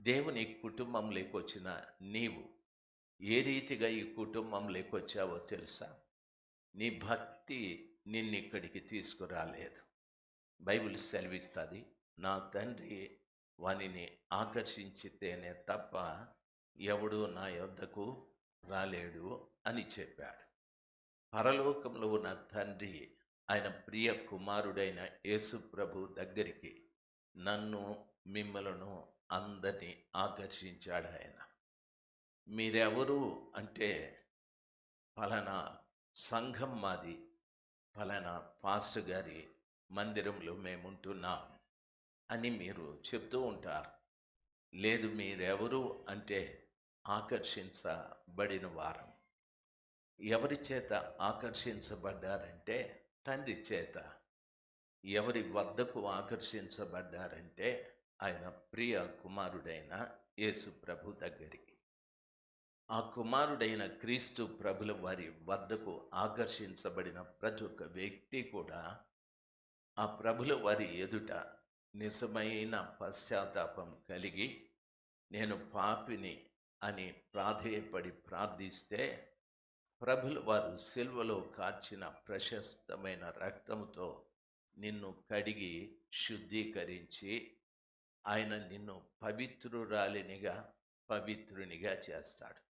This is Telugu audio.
దేవుని కుటుంబంలోకి వచ్చిన నీవు ఏ రీతిగా ఈ కుటుంబంలోకి వచ్చావో తెలుసా? నీ భక్తి నిన్నిక్కడికి తీసుకురాలేదు. బైబిల్ సెలవిస్తది, నా తండ్రి వానిని ఆకర్షించితేనే తప్ప ఎవడు నా యొద్దకు రాలేడు అని చెప్పాడు. పరలోకంలో ఉన్న తండ్రి ఆయన ప్రియ కుమారుడైన యేసు ప్రభు దగ్గరికి నన్ను, మిమ్మలను అందరినీ ఆకర్షించాడు ఆయన. మీరెవరు అంటే, ఫలానా సంఘం మాది, ఫలానా పాస్టర్ గారి మందిరంలో మేముంటున్నాం అని మీరు చెప్తూ ఉంటారు. లేదు, మీరెవరు అంటే ఆకర్షించబడిన వారం. ఎవరి చేత ఆకర్షించబడ్డారంటే తండ్రి చేత. ఎవరి వద్దకు ఆకర్షించబడ్డారంటే ఆయన ప్రియ కుమారుడైన యేసు ప్రభు దగ్గరికి. ఆ కుమారుడైన క్రీస్తు ప్రభుల వారి వద్దకు ఆకర్షించబడిన ప్రతి ఒక్క వ్యక్తి కూడా ఆ ప్రభుల వారి ఎదుట నిజమైన పశ్చాత్తాపం కలిగి, నేను పాపిని అని ప్రాధేయపడి ప్రార్థిస్తే ప్రభుల వారు సిలువలో కార్చిన ప్రశస్తమైన రక్తముతో నిన్ను కడిగి శుద్ధీకరించి ఆయన నిన్ను పవిత్రురాలినిగా, పవిత్రునిగా చేస్తాడు.